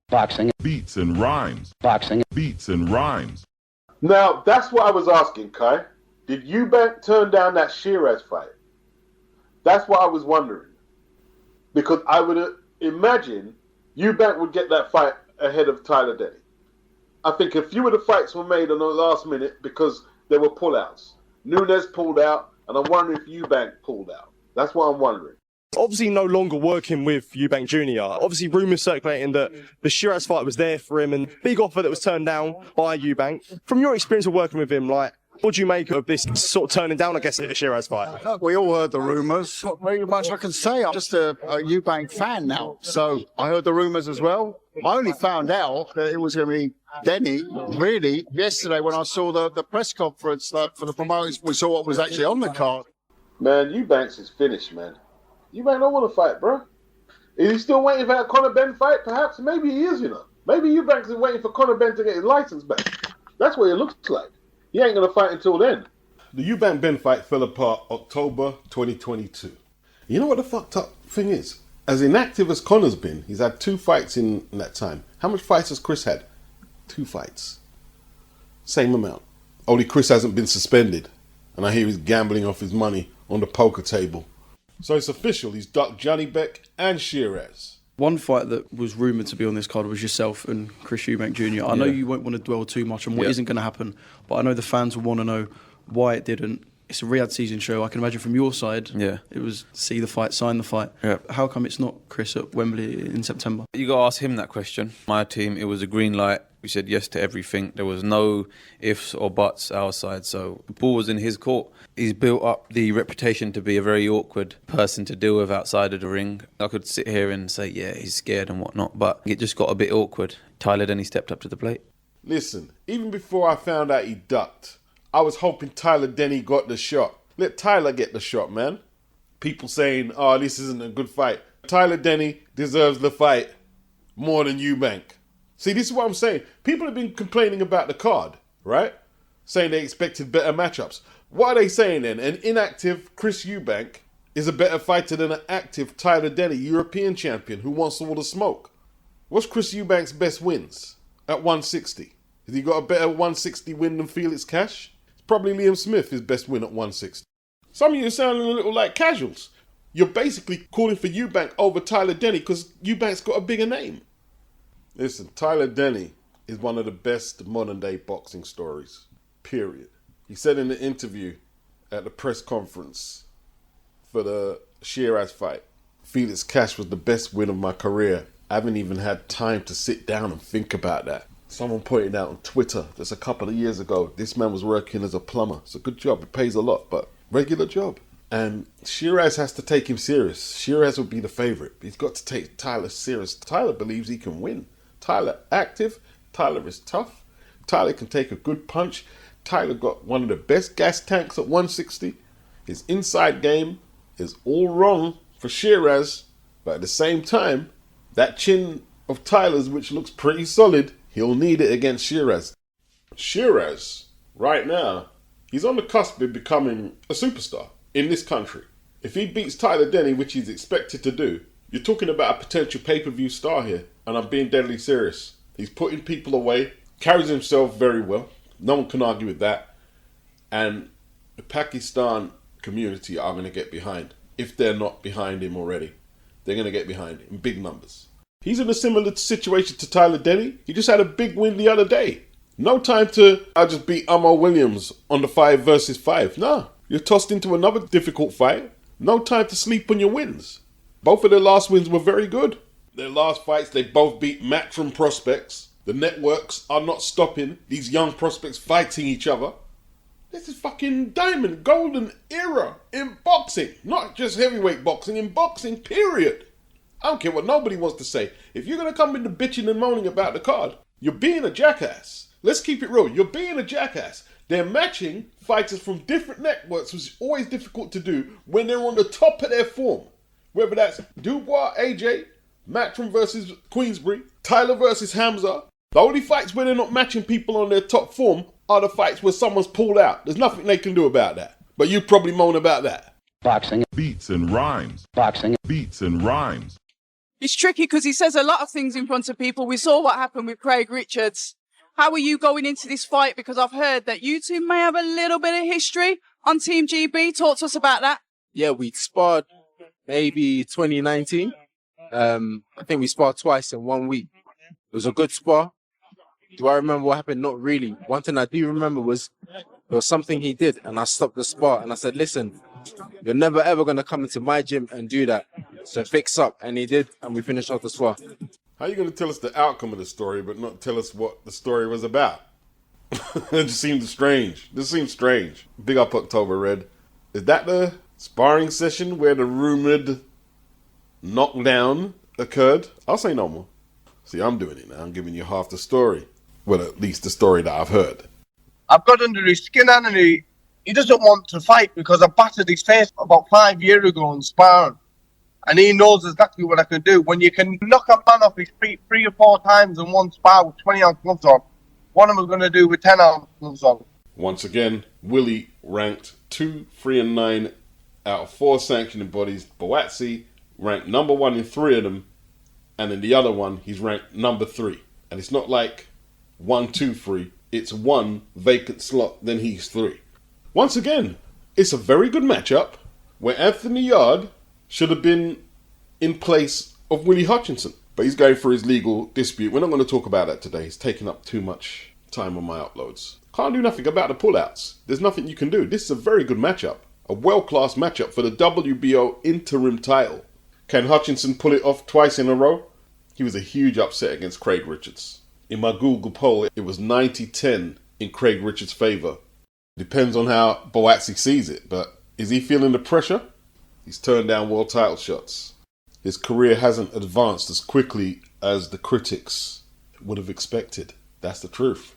Boxing. Beats and rhymes. Boxing. Beats and rhymes. Now, that's what I was asking, Kai. Did EUBANK turn down that Sheeraz fight? That's what I was wondering. Because I would imagine EUBANK would get that fight ahead of Tyler Denny. I think a few of the fights were made on the last minute because there were pullouts. Nunes pulled out, and I'm wondering if EUBANK pulled out. That's what I'm wondering. Obviously no longer working with EUBANK Jr. Obviously rumours circulating that the Sheeraz fight was there for him and big offer that was turned down by EUBANK. From your experience of working with him, like, what do you make of this sort of turning down, I guess, the Sheeraz fight? We all heard the rumours. Not very much I can say. I'm just a EUBANK fan now. So I heard the rumours as well. I only found out that it was going to be Denny, really, yesterday when I saw the press conference for the promoters. We saw what was actually on the card. Man, EUBANK's is finished, man. EUBANK don't want to fight, bro. Is he still waiting for that Conor Benn fight, perhaps? Maybe he is, you know. Maybe EUBANK is waiting for Conor Benn to get his license back. That's what it looks like. He ain't going to fight until then. The EUBANK Ben fight fell apart October 2022. You know what the fucked up thing is? As inactive as Conor's been, he's had 2 fights in that time. How much fights has Chris had? 2 fights. Same amount. Only Chris hasn't been suspended. And I hear he's gambling off his money on the poker table. So it's official, he's ducked Johnny Beck and Sheeraz. One fight that was rumoured to be on this card was yourself and Chris EUBANK Jr. I know you won't want to dwell too much on what isn't going to happen, but I know the fans will want to know why it didn't. It's a Riyadh season show. I can imagine from your side, it was see the fight, sign the fight. Yeah. How come it's not Chris at Wembley in September? You got to ask him that question. My team, it was a green light. We said yes to everything. There was no ifs or buts our side, so the ball was in his court. He's built up the reputation to be a very awkward person to deal with outside of the ring. I could sit here and say, yeah, he's scared and whatnot, but it just got a bit awkward. Tyler Denny stepped up to the plate. Listen, even before I found out he ducked, I was hoping Tyler Denny got the shot. Let Tyler get the shot, man. People saying, oh, this isn't a good fight. Tyler Denny deserves the fight more than EUBANK. See, this is what I'm saying. People have been complaining about the card, right? Saying they expected better matchups. What are they saying then? An inactive Chris EUBANK is a better fighter than an active Tyler Denny, European champion, who wants all the smoke. What's Chris EUBANK's best wins at 160? Has he got a better 160 win than Felix Cash? It's probably Liam Smith, his best win at 160. Some of you are sounding a little like casuals. You're basically calling for EUBANK over Tyler Denny because EUBANK's got a bigger name. Listen, Tyler Denny is one of the best modern day boxing stories, period. He said in the interview at the press conference for the Sheeraz fight, Felix Cash was the best win of my career. I haven't even had time to sit down and think about that. Someone pointed out on Twitter just a couple of years ago, this man was working as a plumber. It's a good job, it pays a lot, but regular job. And Sheeraz has to take him serious. Sheeraz will be the favourite. He's got to take Tyler serious. Tyler believes he can win. Tyler active. Tyler is tough. Tyler can take a good punch. Tyler got one of the best gas tanks at 160. His inside game is all wrong for Sheeraz. But at the same time, that chin of Tyler's, which looks pretty solid, he'll need it against Sheeraz. Sheeraz, right now, he's on the cusp of becoming a superstar in this country. If he beats Tyler Denny, which he's expected to do, you're talking about a potential pay-per-view star here. And I'm being deadly serious. He's putting people away, carries himself very well. No one can argue with that. And the Pakistan community are going to get behind. If they're not behind him already, they're going to get behind him in big numbers. He's in a similar situation to Tyler Denny. He just had a big win the other day. No time to, I just beat Amo Williams on the 5 versus 5. No, you're tossed into another difficult fight. No time to sleep on your wins. Both of their last wins were very good. Their last fights, they both beat matchroom prospects. The networks are not stopping these young prospects fighting each other. This is fucking diamond, golden era in boxing. Not just heavyweight boxing, in boxing, period. I don't care what nobody wants to say. If you're going to come into bitching and moaning about the card, you're being a jackass. Let's keep it real. You're being a jackass. They're matching fighters from different networks, which is always difficult to do when they're on the top of their form. Whether that's Dubois, AJ, Matchroom versus Queensbury, Tyler versus Hamza. The only fights where they're not matching people on their top form are the fights where someone's pulled out. There's nothing they can do about that. But you probably moan about that. Boxing. Beats and rhymes. Boxing. Beats and rhymes. It's tricky because he says a lot of things in front of people. We saw what happened with Craig Richards. How are you going into this fight? Because I've heard that you two may have a little bit of history on Team GB. Talk to us about that. Yeah, we sparred maybe 2019. I think we sparred twice in 1 week. It was a good spar. Do I remember what happened? Not really. One thing I do remember was there was something he did, and I stopped the spar and I said, listen, you're never ever going to come into my gym and do that. So fix up. And he did, and we finished off the spar. How are you going to tell us the outcome of the story, but not tell us what the story was about? It just seems strange. This seems strange. Big up October Red. Is that the sparring session where the rumoured knockdown occurred? I'll say no more. See, I'm doing it now. I'm giving you half the story. Well, at least the story that I've heard. I've got under his skin, and he doesn't want to fight because I battered his face about 5 years ago in sparring. And he knows exactly what I can do. When you can knock a man off his feet 3 or 4 times in one spar with 20-ounce gloves on, what am I going to do with 10-ounce gloves on? Once again, Willie ranked 2, 3, and 9 out of 4 sanctioning bodies. Buatsi ranked number 1 in 3 of them. And in the other one, he's ranked number 3. And it's not like 1, 2, 3. It's 1 vacant slot, then he's 3. Once again, it's a very good matchup where Anthony Yard should have been in place of Willie Hutchinson. But he's going for his legal dispute. We're not going to talk about that today. He's taking up too much time on my uploads. Can't do nothing about the pullouts. There's nothing you can do. This is a very good matchup. A world-class matchup for the WBO interim title. Can Hutchinson pull it off twice in a row? He was a huge upset against Craig Richards. In my Google poll, it was 90-10 in Craig Richards' favour. Depends on how Buatsi sees it, but is he feeling the pressure? He's turned down world title shots. His career hasn't advanced as quickly as the critics would have expected. That's the truth.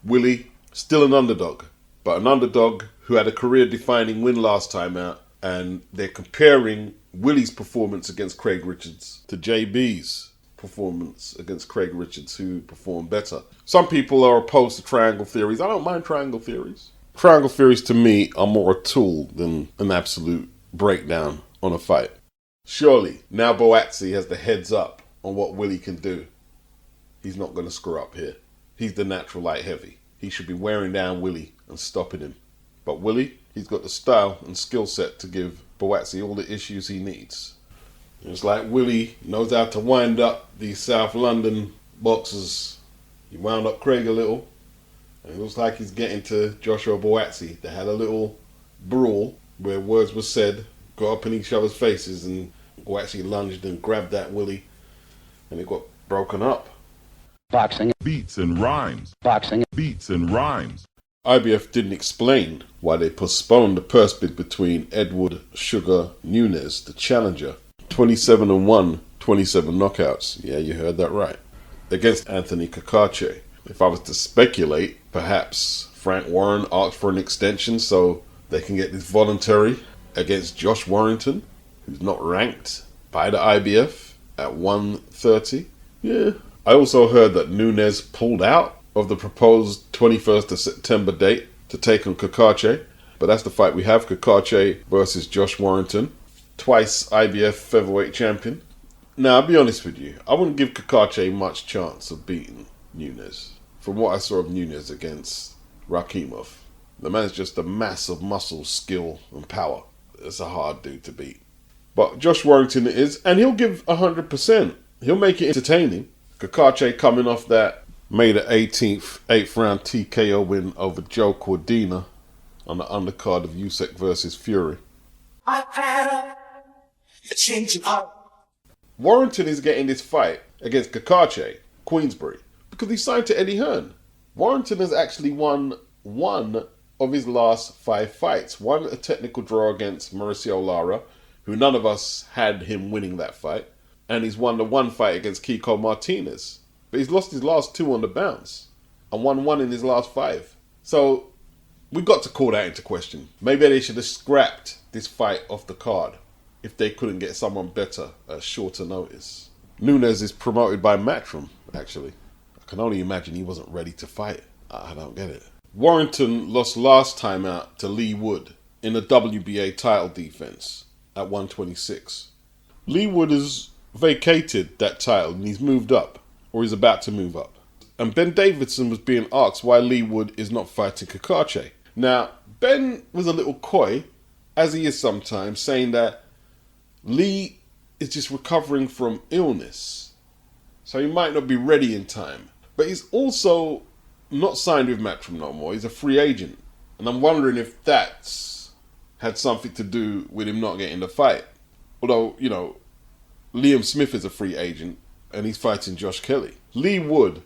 Willie, still an underdog, but an underdog who had a career-defining win last time out, and they're comparing Willie's performance against Craig Richards to JB's performance against Craig Richards, who performed better. Some people are opposed to triangle theories. I don't mind triangle theories. Triangle theories to me are more a tool than an absolute breakdown on a fight. Surely, now Buatsi has the heads up on what Willie can do. He's not going to screw up here. He's the natural light heavy. He should be wearing down Willie and stopping him. But Willie, he's got the style and skill set to give Buatsi all the issues he needs. It's like Willie knows how to wind up these South London boxers. He wound up Craig a little. And it looks like he's getting to Joshua Buatsi. They had a little brawl where words were said, got up in each other's faces, and Buatsi lunged and grabbed that Willie, and it got broken up. Boxing. Beats and rhymes. Boxing. Beats and rhymes. IBF didn't explain why they postponed the purse bid between Edward Sugar Nunes, the challenger, 27-1, 27 knockouts. Yeah, you heard that right. Against Anthony Cacace. If I was to speculate, perhaps Frank Warren asked for an extension so they can get this voluntary against Josh Warrington, who's not ranked by the IBF at 130. Yeah. I also heard that Nunes pulled out of the proposed 21st of September date to take on Cacace. But that's the fight we have, Cacace versus Josh Warrington, twice IBF featherweight champion. Now, I'll be honest with you, I wouldn't give Cacace much chance of beating Nunes. From what I saw of Nunes against Rakimov, the man's just a mass of muscle, skill and power. It's a hard dude to beat. But Josh Warrington is, and he'll give 100%. He'll make it entertaining. Cacace coming off that May the 18th 8th round TKO win over Joe Cordina on the undercard of Usyk versus Fury. Warrington is getting this fight against Cacace, Queensbury, because he signed to Eddie Hearn. Warrington has actually won 1 of his last 5 fights. 1 a technical draw against Mauricio Lara, who none of us had him winning that fight. And he's won the 1 fight against Kiko Martinez. But he's lost his last 2 on the bounce. And won 1 in his last 5. So, we got to call that into question. Maybe they should have scrapped this fight off the card if they couldn't get someone better at shorter notice. Nunes is promoted by Matchroom, actually. I can only imagine he wasn't ready to fight. I don't get it. Warrington lost last time out to Lee Wood in a WBA title defense at 126. Lee Wood is vacated that title and he's moved up, or he's about to move up. And Ben Davidson was being asked why Lee Wood is not fighting Cacace. Now, Ben was a little coy, as he is sometimes, saying that Lee is just recovering from illness, so he might not be ready in time. But he's also not signed with Matchroom no more. He's a free agent. And I'm wondering if that's had something to do with him not getting the fight. Although, you know, Liam Smith is a free agent and he's fighting Josh Kelly. Lee Wood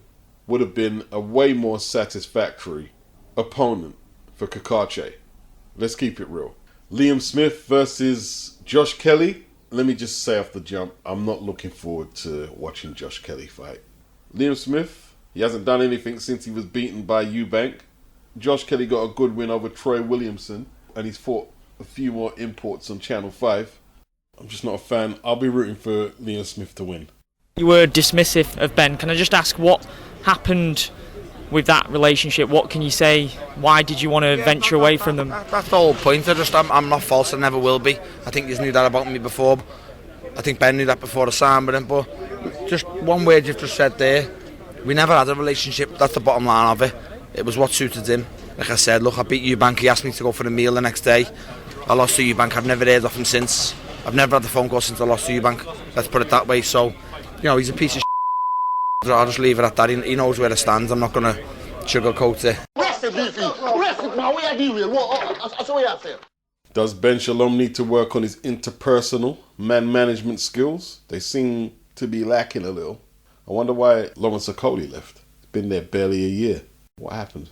would have been a way more satisfactory opponent for Cacace. Let's keep it real. Liam Smith versus Josh Kelly. Let me just say off the jump, I'm not looking forward to watching Josh Kelly fight. Liam Smith, he hasn't done anything since he was beaten by EUBANK. Josh Kelly got a good win over Troy Williamson, and he's fought a few more imports on Channel 5. I'm just not a fan. I'll be rooting for Liam Smith to win. You were dismissive of Ben. Can I just ask what happened with that relationship? What can you say? Why did you want to venture away from them? That's the whole point. I'm not false. I never will be. I think you knew that about me before. I think Ben knew that before I signed with him. But just one word you've just said there. We never had a relationship. That's the bottom line of it. It was what suited him. Like I said, look, I beat EUBANK. He asked me to go for a meal the next day. I lost to EUBANK. I've never heard of him since. I've never had the phone call since I lost to EUBANK. Let's put it that way. So, you know, he's a piece of shit. I'll just leave it at that. He knows where it stands. I'm not going to sugarcoat it. Does Ben Shalom need to work on his interpersonal man management skills? They seem to be lacking a little. I wonder why Lawrence Okoli left. He's been there barely a year. What happened?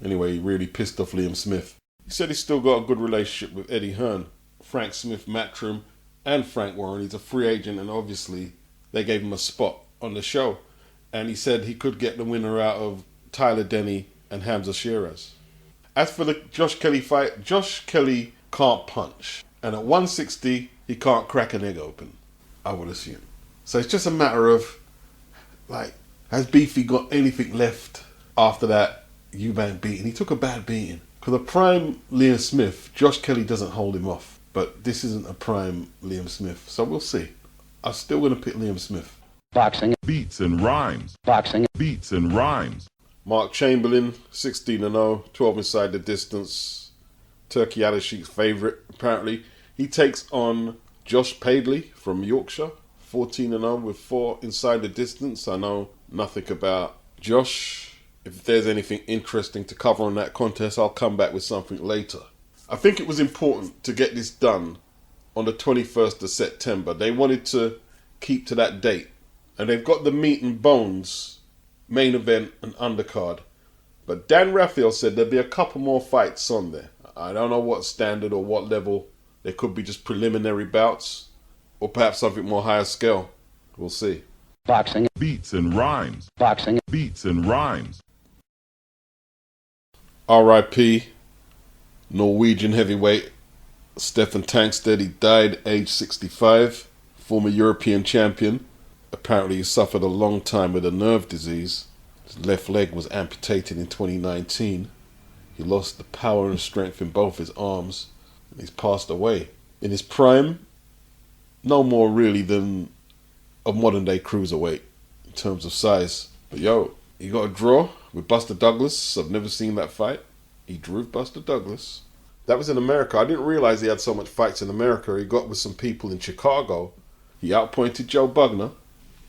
Anyway, he really pissed off Liam Smith. He said he's still got a good relationship with Eddie Hearn, Frank Smith, Matchroom, and Frank Warren. He's a free agent, and obviously they gave him a spot on the show. And he said he could get the winner out of Tyler Denny and Hamza Sheeraz. As for the Josh Kelly fight, Josh Kelly can't punch. And at 160, he can't crack an egg open, I would assume. So it's just a matter of, like, has Beefy got anything left after that EUBANK beating? He took a bad beating. Because a prime Liam Smith, Josh Kelly doesn't hold him off. But this isn't a prime Liam Smith, so we'll see. I'm still going to pick Liam Smith. Boxing. Beats and rhymes. Boxing. Beats and rhymes. Mark Chamberlain, 16-0, 12 inside the distance. Turkey Adashik's favourite, apparently. He takes on Josh Padley from Yorkshire, 14-0 with 4 inside the distance. I know nothing about Josh. If there's anything interesting to cover on that contest, I'll come back with something later. I think it was important to get this done on the 21st of September. They wanted to keep to that date. And they've got the meat and bones, main event and undercard. But Dan Raphael said there'd be a couple more fights on there. I don't know what standard or what level. There could be just preliminary bouts, or perhaps something more higher scale. We'll see. Boxing. Beats and rhymes. Boxing. Beats and rhymes. R.I.P. Norwegian heavyweight STEFFEN TANGSTED. He died aged 65. Former European champion. Apparently he suffered a long time with a nerve disease. His left leg was amputated in 2019. He lost the power and strength in both his arms. And he's passed away. In his prime, no more really than a modern day cruiserweight in terms of size. But yo, he got a draw with Buster Douglas. I've never seen that fight. He drew Buster Douglas. That was in America. I didn't realize he had so much fights in America. He got with some people in Chicago. He outpointed Joe Bugner.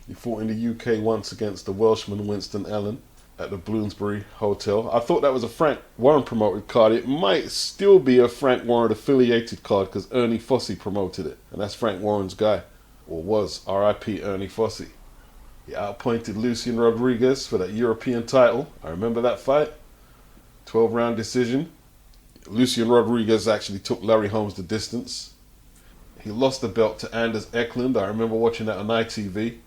He fought in the UK once against the Welshman Winston Allen at the Bloomsbury Hotel. I thought that was a Frank Warren promoted card. It might still be a Frank Warren affiliated card because Ernie Fossey promoted it. And that's Frank Warren's guy. Or was. R.I.P. Ernie Fossey. He outpointed Lucian Rodriguez for that European title. I remember that fight. 12-round decision. Lucian Rodriguez actually took Larry Holmes the distance. He lost the belt to Anders Eklund. I remember watching that on ITV.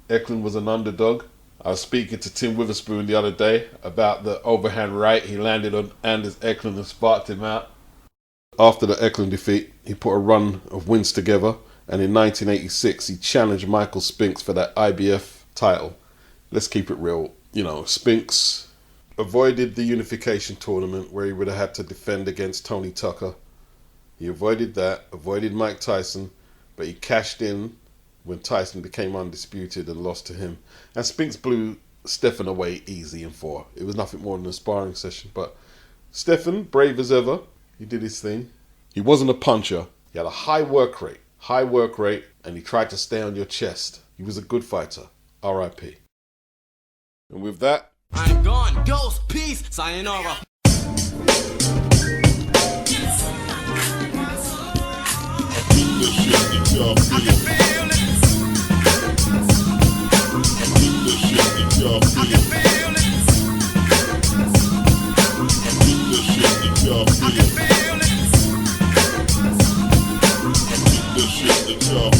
Eklund was an underdog. I was speaking to Tim Witherspoon the other day about the overhand right he landed on Anders Eklund and sparked him out. After the Eklund defeat, he put a run of wins together, and in 1986 he challenged Michael Spinks for that IBF title. Let's keep it real. You know, Spinks avoided the unification tournament where he would have had to defend against Tony Tucker. He avoided that, avoided Mike Tyson, but he cashed in when Tyson became undisputed and lost to him. And Spinks blew STEFFEN away easy in 4. It was nothing more than a sparring session. But STEFFEN, brave as ever, he did his thing. He wasn't a puncher. He had a high work rate, and he tried to stay on your chest. He was a good fighter. R.I.P. And with that, I'm gone. Ghost, peace, sayonara.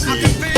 I can feel